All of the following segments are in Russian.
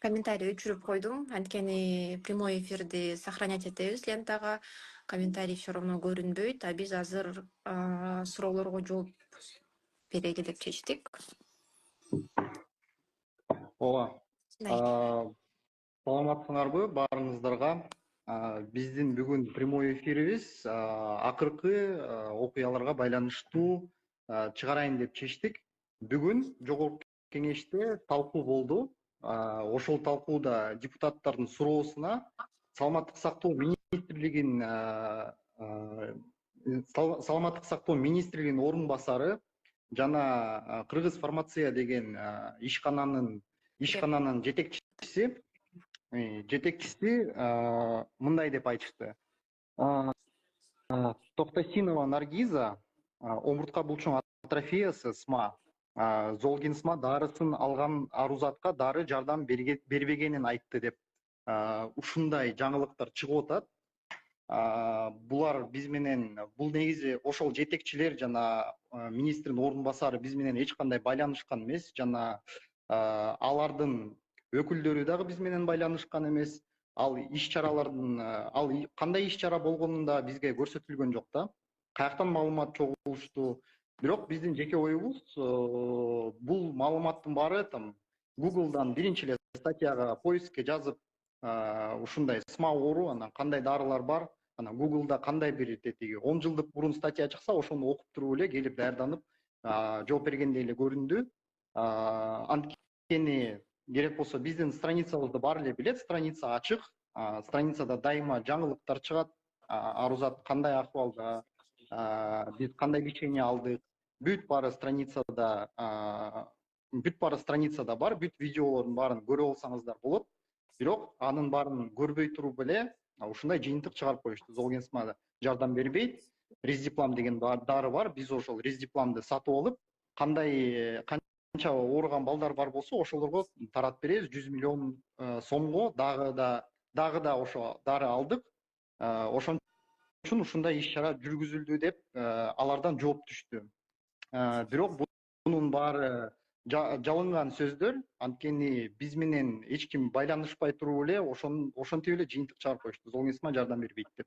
комментарий өчүрүп койдум. Анткени прямой эфирди сохранять этебиз лентага. Комментарий все равно көрүнбөйт. А биз азыр суроолорго жооп берели деп чечтик. Ооба. Саламатсыңарбы баарыңыздарга? Биздин бүгүн прямой эфирибиз акыркы окуяларга байланыштуу чыгарайын деп чечтик. Бүгүн жогорку кеңеште талкуу болду. Ошол талкууда депутаттардын суроосуна саламаттык сактоо министрлигинин орун басары жана Кыргыз фармация деген ишкананын жетекчиси мындай деп айтышты. Токтосинова Наргиза омуртка булчуң атрофиясы СМА, Золгин СМА дарысын алган арузатка дары жардам бербегенин айтты деп ушундай жаңылыктар чыгып атат. Булар биз менен, бул негизи ошол жетекчилер жана министрдин орун басары биз менен эч кандай байланышкан эмес, жана алардын өкүлдөрү дагы биз менен байланышкан эмес. Ал кандай иш чара болгонун да бизге көрсөтүлгөн жок да. Каяктан маалымат чогулушту. Бирок биздин жеке оюбуз, бул маалыматтын баары там Google'дан биринчи эле статьяга поискке жазып, ушундай СМА оору, анан кандай дарылар бар, анан Google'да кандай бир 10 жылдык мурун статья чыкса, ошону окуп туруп эле келип даярданып жооп бергендей эле көрүндү. Анткени керек болсо биздин страницабызды баары эле билет, страница ачык, страницада дайыма жаңылыктар чыгат, арузат кандай акыбалда, биз кандай лечение алдык, бүт баары страницада бар, бүт видеолордун баарын көрүп алсаңыздар болот. Бирок анын баарын көрбөй туруп эле ушундай жыйынтык чыгарып коюшту. Золгин СМА жардам бербейт, Рездиплам деген дары бар, биз ошол Рездипламды сатып алып, канча ооруган балдар бар болсо ошолорго таратып беребиз. 100 миллион сомго дагы да ошо дары алдык. Ошон үчүн ушундай иш чара жүргүзүлдү деп алардан жооп түштү. Бирок бунун баары жалынган сөздөр, анткени биз менен эч ким байланышпай туруп эле ошентип эле жыйынтык чыгарып коюшту. Золгин СМА жардам бербейт деп.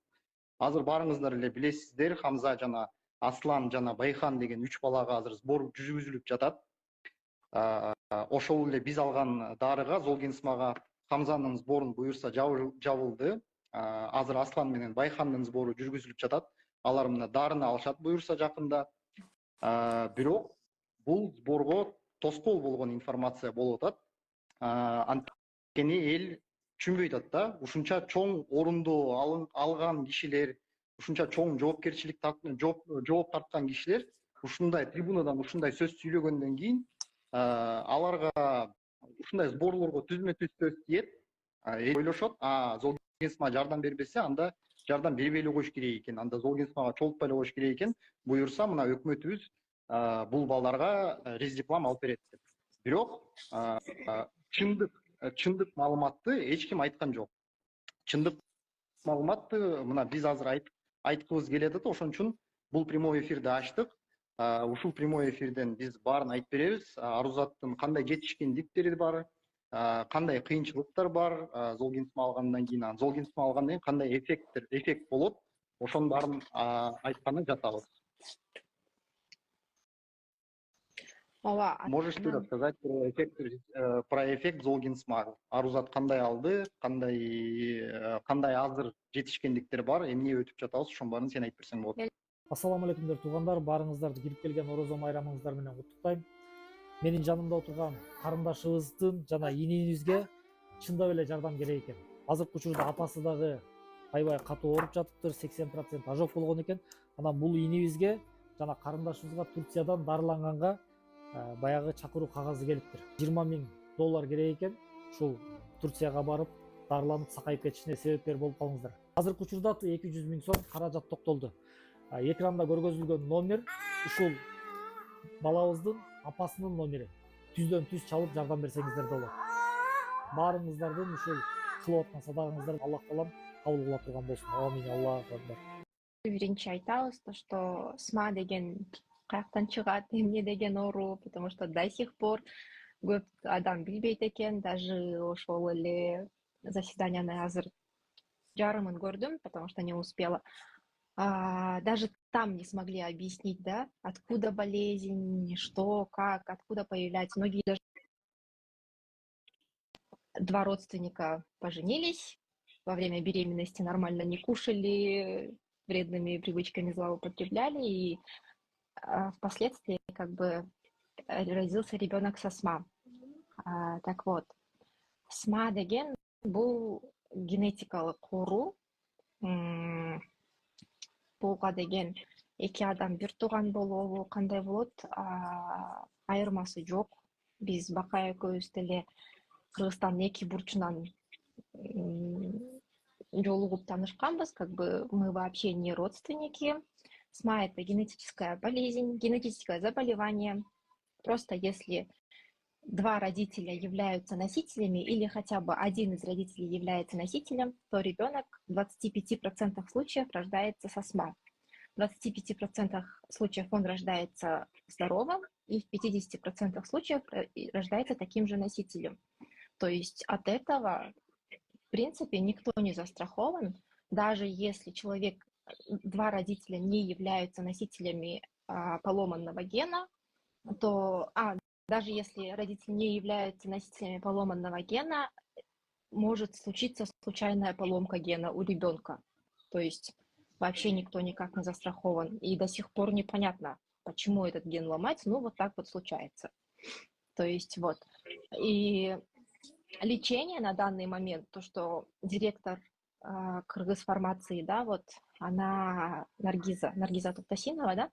Азыр баарыңыздар эле билесиздер, Хамза жана Аслан жана Байхан деген 3 балага азыр сбор жүргүзүлүп жатат. Ошол эле биз алган дарыга, Золгин СМАга Хамзанын сборун буюрса жабылды. Азыр Аслан менен Байхандын сбору жүргүзүлүп жатат. Алар мына дарыны алышат буюрса жакында. Бирок бул сборго тоскоол болгон информация болуп атат. Анткени эл түшүнбөй атат да. Ушунча чоң орунду алган кишилер, ушунча чоң жооп тарткан кишилер ушундай трибунадан ушундай сөз сүйлөгөндөн кийин аларга ушундай сборлорго түзмө-түз сөз тиет. Ойлошот, Золгин СМА жардам бербесе, анда жардам бербей эле коюш керек экен, анда Золгин СМАга чолтпай эле коюш керек экен. Буюрса, мына өкмөтүбүз бул балдарга Рездиплам алып берет деп. Бирок чындык маалыматты эч ким айткан жок. Чындык маалыматты мына биз азыр айткыбыз келет атат. Ошон үчүн бул прямой эфирди ачтык. Ушул прямой эфирден биз баарын айтып беребиз. Арузаттын кандай жетишкендиктери бар, кандай кыйынчылыктар бар, Золгин СМА алгандан кийин, Золгин СМА алгандан кийин кандай эффект болот, ошонун баарын айтканы жатабыз. Можешь ты рассказать про эффект Золгин СМА? Арузат кандай алды, кандай азыр жетишкендиктер бар, эмне өтүп жатабыз, ошонун баарын сен айтып берсең болот. Ассаламу алейкумдар туугандар, баарыңыздарды кирип келген орозо майрамыңыздар менен куттуктайм. Менин жанымда отурган карындашыбыздын жана инибизге чындап эле жардам керек экен. Азыркы учурда апасы дагы аябай катуу ооруп жатыптыр, 80% ожог болгон экен. Анан бул инибизге жана карындашыбызга Турциядан дарыланганга баягы чакыруу кагазы келиптир. $20,000 керек экен. Ушул Турцияга барып дарыланып сакайып кетишине себепкер болуп калыңыздар. Азыркы учурда 200,000 сом каражат токтолду. Экранда көргөзүлгөн номер ушул балабыздын апасынын номери. Түздөн түз чалып жардам берсеңиздер болот. Баарыңыздардын ушул кылып аткан садагаңыздар Аллах таалам кабыл кыла турган болсун. Амин. Аллаху акбар. Биринчи айтабыз, что СМА деген каяктан чыгат, эмне деген оору, потому что до сих пор көп адам билбейт экен. Даже ошол эле заседанияны азыр жарымын көрдüm, потому что не успела. Даже там не смогли объяснить, да, откуда болезнь, что, как, откуда появляется. Многие даже два родственника поженились, во время беременности нормально не кушали, вредными привычками злоупотребляли, и впоследствии как бы родился ребенок с астма. Так вот, астма деген бул генетикалык оору. Буга деген эки адам бир тууган болобу, кандай болот, айырмасы жок. Биз Бакай экөөбүз деле Кыргызстандын эки бурчунан жолугуп танышканбыз, как бы мы вообще не родственники. СМА — это генетическая болезнь, генетическое заболевание. Просто если два родителя являются носителями или хотя бы один из родителей является носителем, то ребенок в 25% случаев рождается с астмой. В 25% случаев он рождается здоровым, и в 50% случаев рождается таким же носителем. То есть от этого, в принципе, никто не застрахован. Даже если два родителя не являются носителями поломанного гена, то даже если родители не являются носителями поломанного гена, может случиться случайная поломка гена у ребенка. То есть вообще никто никак не застрахован. И до сих пор непонятно, почему этот ген ломается, ну вот так вот случается. То есть вот. И лечение на данный момент, то, что директор Кыргызфармации, да, вот она Наргиза Туктасинова, да,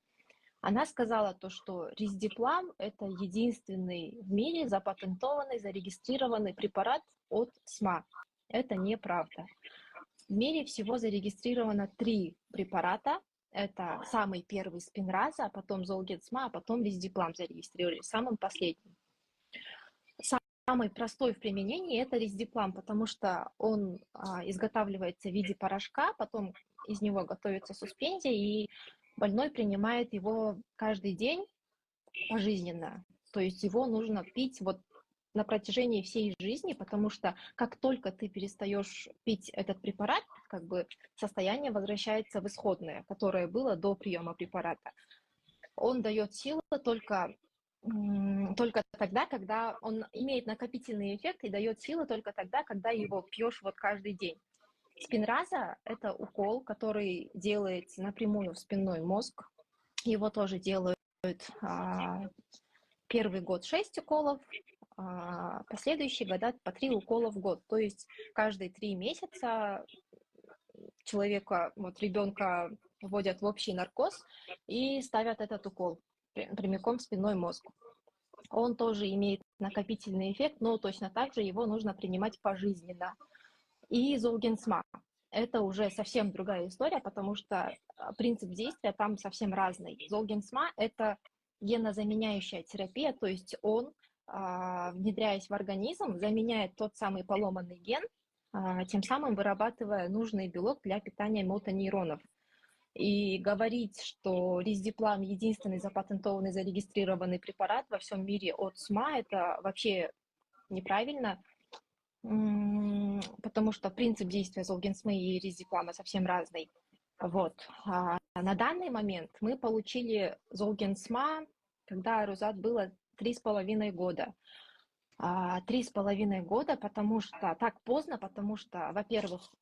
она сказала то, что Риздиплам — это единственный в мире запатентованный, зарегистрированный препарат от СМА. Это неправда. В мире всего зарегистрировано 3 препарата. Это самый первый Спинраза, потом Золгенсма, а потом Риздиплам зарегистрировали, самым последним. Самый простой в применении — это Риздиплам, потому что он изготавливается в виде порошка, потом из него готовится суспензия, и больной принимает его каждый день пожизненно. То есть его нужно пить вот на протяжении всей жизни, потому что как только ты перестаешь пить этот препарат, как бы состояние возвращается в исходное, которое было до приема препарата. Он дает силы только тогда, когда он имеет накопительный эффект и дает силы только тогда, когда его пьешь вот каждый день. Спинраза — это укол, который делается напрямую в спинной мозг. Его тоже делают первый год 6 уколов, последующие года по 3 укола в год. То есть каждые 3 месяца человека, вот ребенка вводят в общий наркоз и ставят этот укол прямиком в спинной мозг. Он тоже имеет накопительный эффект, но точно так же его нужно принимать пожизненно. И Золгенсма — это уже совсем другая история, потому что принцип действия там совсем разный. Золгенсма — это генозаменяющая терапия, то есть он, внедряясь в организм, заменяет тот самый поломанный ген, тем самым вырабатывая нужный белок для питания мотонейронов. И говорить, что Риздиплам — единственный запатентованный, зарегистрированный препарат во всем мире от СМА, это вообще неправильно, потому что принцип действия Золгенсмы и Риздиплама совсем разный. Вот. На данный момент мы получили Золгенсма, когда Арузат было 3,5 года. 3,5 года, потому что так поздно, потому что, во-первых,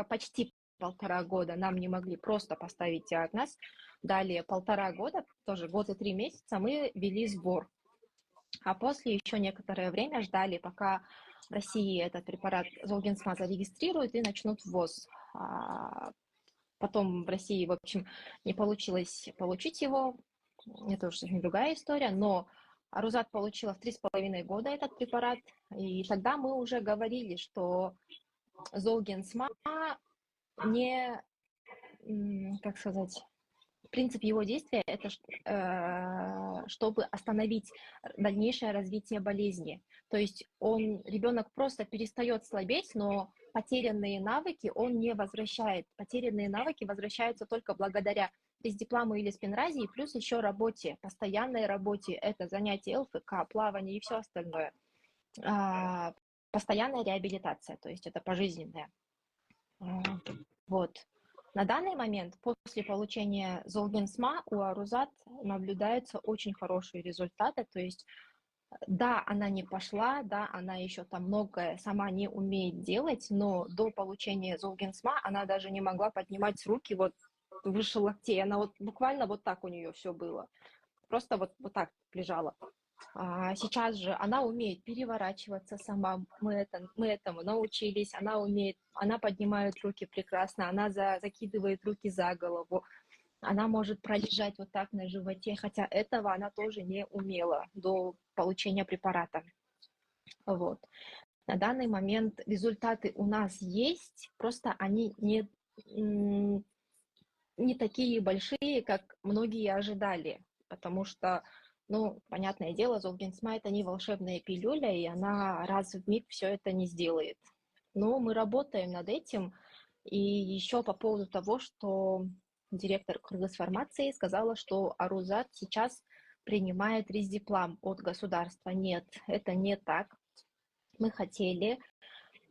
почти полтора года нам не могли просто поставить диагноз. Далее 1,5 года, тоже год и 3 месяца, мы вели сбор. А после еще некоторое время ждали, пока в России этот препарат Золгенсма зарегистрируют и начнут ввоз. Потом в России, в общем, не получилось получить его. Это уже другая история, но Арузат получила в 3,5 года этот препарат, и тогда мы уже говорили, что Золгенсма не, как сказать, принцип его действия — это чтобы остановить дальнейшее развитие болезни. То есть ребенок просто перестает слабеть, но потерянные навыки он не возвращает. Потерянные навыки возвращаются только благодаря рездиплому или спинразе, и плюс еще работе, постоянной работе, это занятие ЛФК, плавание и все остальное. Постоянная реабилитация, то есть это пожизненная. Вот. На данный момент, после получения Золгенсма, у Арузат наблюдаются очень хорошие результаты, то есть да, она не пошла, да, она еще там многое сама не умеет делать, но до получения Золгенсма она даже не могла поднимать руки вот выше локтей, она вот буквально вот так у нее все было, просто вот так лежала. Сейчас же она умеет переворачиваться сама, мы этому научились, она поднимает руки прекрасно, она закидывает руки за голову, она может пролежать вот так на животе, хотя этого она тоже не умела до получения препарата. Вот. На данный момент результаты у нас есть, просто они не такие большие, как многие ожидали, потому что, ну, понятное дело, Золгенсма это не волшебная пилюля, и она раз в миг все это не сделает. Но мы работаем над этим, и еще по поводу того, что директор Кыргызфармации сказала, что Арузат сейчас принимает рездиплам от государства. Нет, это не так. Мы хотели,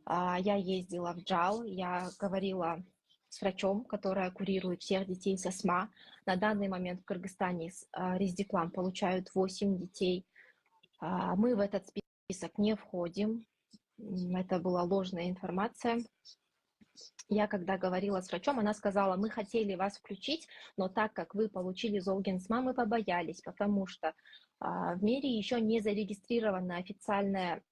я ездила в ДЖАЛ, я говорила с врачом, которая курирует всех детей с астма. На данный момент в Кыргызстане рездиплам получают 8 детей. Мы в этот список не входим. Это была ложная информация. Я когда говорила с врачом, она сказала, мы хотели вас включить, но так как вы получили Золгенсма, мы побоялись, потому что в мире еще не зарегистрирован официальный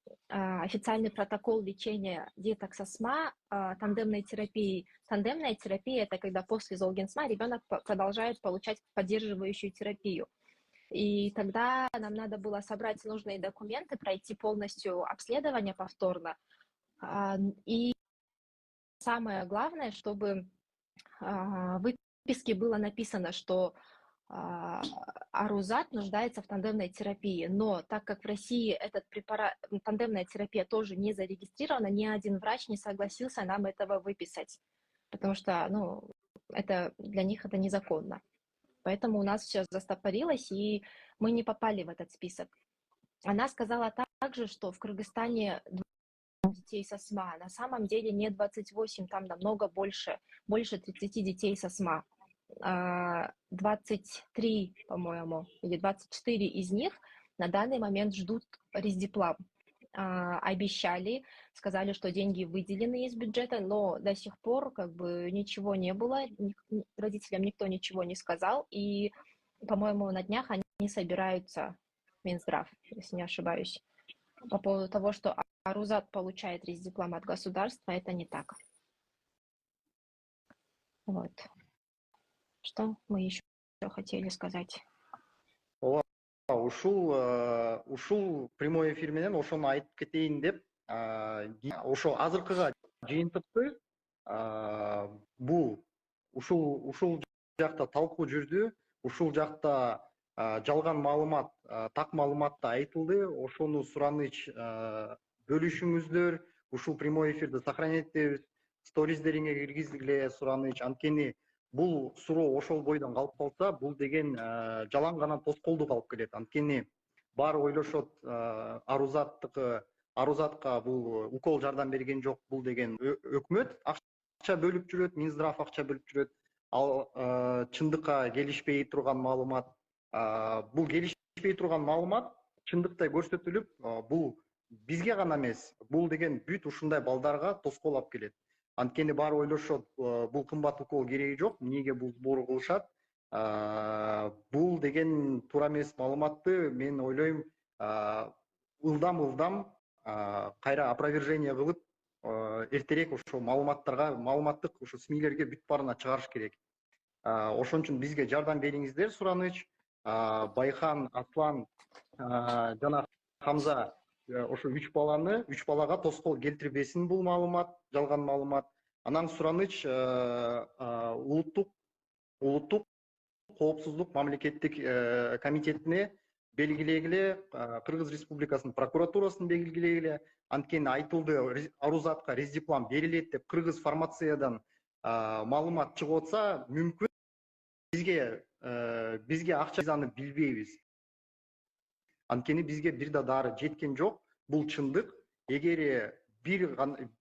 протокол лечения деток с астма тандемной терапией. Тандемная терапия – это когда после Золгенсма ребенок продолжает получать поддерживающую терапию. И тогда нам надо было собрать нужные документы, пройти полностью обследование повторно. И самое главное, чтобы в выписке было написано, что Арузат нуждается в тандемной терапии, но так как в России этот препарат, тандемная терапия тоже не зарегистрирована, ни один врач не согласился нам этого выписать, потому что, ну, это для них это незаконно. Поэтому у нас все застопорилось, и мы не попали в этот список. Она сказала также, что в Кыргызстане детей с астма. На самом деле не 28, там намного больше 30 детей с астма. 23, по-моему, или 24 из них на данный момент ждут рездиплам. Обещали, сказали, что деньги выделены из бюджета, но до сих пор как бы ничего не было, родителям никто ничего не сказал, и, по-моему, на днях они собираются, Минздрав, если не ошибаюсь, по поводу того, что Арузат получает рездиплам от государства, это не так. Вот. Что мы еще хотели сказать? Ушул прямой эфир менен ошону айтып кетейин деп, ошо азыркыга жыйынтыкты бул ушул жакта талкуу жүрдү, ушул жакта жалган маалымат, так маалыматта айтылды, ошону сураныч бөлүшүңүздөр, ушул прямой эфирди сохранять этебиз, сториздериңе киргизгиле сураныч, анткени бул суроо ошол бойдон калып калса, бул деген жалаң гана тоскоолдук алып келет. Анткени баары ойлошот Арузатка бул укол жардам берген жок, бул деген өкмөт акча бөлүп жүрөт, Минздрав акча бөлүп жүрөт. Ал чындыкка келишпей турган маалымат, бул келишпей турган маалымат чындыктай көрсөтүлүп, бул бизге гана эмес, бул деген бүт ушундай балдарга тоскоол алып келет. Анткени баары ойлошот, бул кымбат укол кереги жок, эмнеге бул сбор кылышат? Бул деген туура эмес маалыматты мен ойлойм ылдам кайра опровержение кылып, эртерээк ошо маалыматтык ошо СМИлерге бүт баарына чыгарыш керек. Ошон үчүн бизге жардам бериңиздер сураныч. Байхан, Аслан жана Хамза ошо 3 балага тоскоол келтирбесин бул маалымат, жалган маалымат. Анан сураныч улуттук коопсуздук мамлекеттик комитетине белгилегиле, Кыргыз Республикасынын прокуратурасын белгилегиле. Анткени айтылды, Арузатка рездиплам берилет деп Кыргыз фармациядан маалымат чыгып атса, мүмкүн бизге акча аны билбейбиз. Анткени бизге бир да дары жеткен жок. Бул чындык. Эгер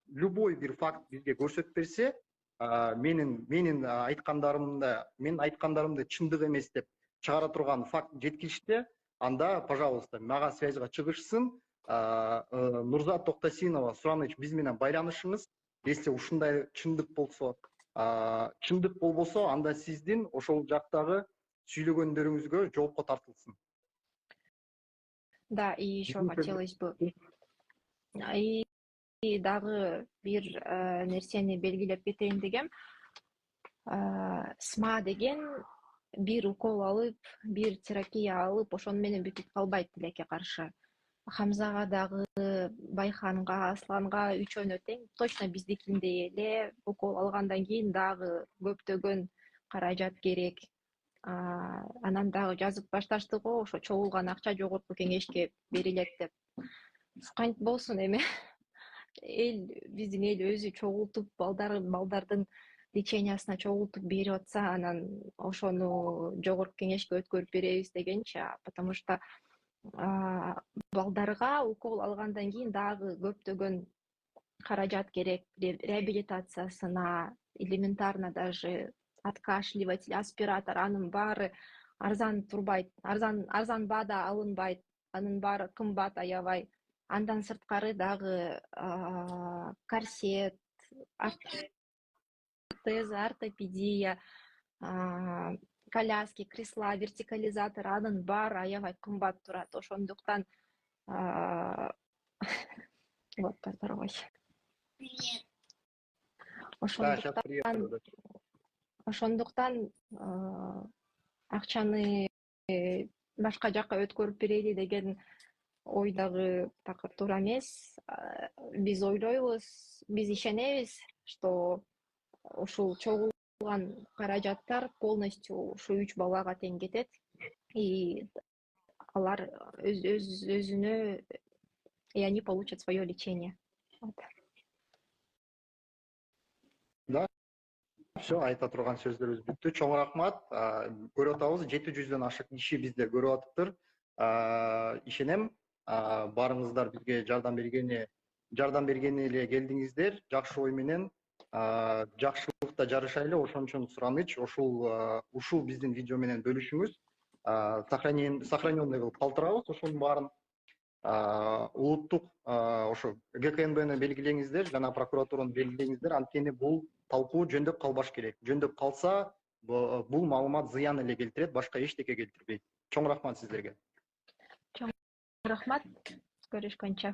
любой бир факт бизге көрсөтүп берсе, менин айткандарымды чындык эмес деп чыгара турган факт жеткилиште, анда, пожалуйста, мага связьга чыгышсын. Нурзат Токтосинова, Сураныч, биз менен байланышыңыз. Если ушундай чындык болсо, анда сиздин ошол жактагы сүйлөгөндөрүңүзгө жоопко тартылсын. Да, и еще хотелось бы и дагы бир нерсени белгилеп кетейин дегем. СМА деген бир укол алып, бир терапия алып, ошону менен бүтүп калбайт тилекке каршы. Хамзага дагы, Байханга, Асланга үчөөнө тең, точно биздикиндей эле укол алгандан кийин дагы көптөгөн каражат керек. Анан дагы жазып башташты го, ошо чогулган акча жогорку кеңешке берилет деп. Кантип болсун эми биздин эл өзү чогултуп балдардын лечениясына чогултуп берип атса, анан ошону жогорку кеңешке өткөрүп беребиз дегенчи, потому что балдарга укол алгандан кийин дагы көптөгөн каражат керек, реабилитациясына, элементарно даже откашливатель, аспиратор, анын баары арзан турбайт, арзан баада алынбайт, анын баары кымбат аябай. Андан сырткары дагы корсет, ортеза, ортопедия, коляски, кресла, вертикализатор, анын баары аябай кымбат турат. Ошондуктан вот поздоровай. Ошондуктан акчаны башка жакка өткөрүп берели деген ой дагы такыр туура эмес. Биз ойлойбуз, биз ишенебиз, что ушул чогулган каражаттар полностью ушу 3 балага тең кетет. И алар өзүнө, и они получат свое лечение. Вот. Да. Все, айта турган сөздөрүбүз бүттү. Чоң рахмат. Көрүп атабыз, 700дөн ашык киши бизде көрүп атыптыр. Ишенем, барыңыздар бизге жардам бергени эле келдиңиздер. Жакшы ой менен, жакшылыкта жарышайлы. Ошон Сураныч, ушул биздин видео менен бөлүшүңүз. Сохраненный кылып калтырабыз ошонун баарын. Улуттук ошо ГКНБны белгилеңиздер, жана прокуратураны белгилеңиздер. Анткени бул талкуу жөндөп калбаш керек. Жөндөп калса, бул маалымат зыян эле келтирет, башка эчтеке келтирбейт. Чоң рахмат сиздерге. Чоң рахмат. Көрүшкөнчө.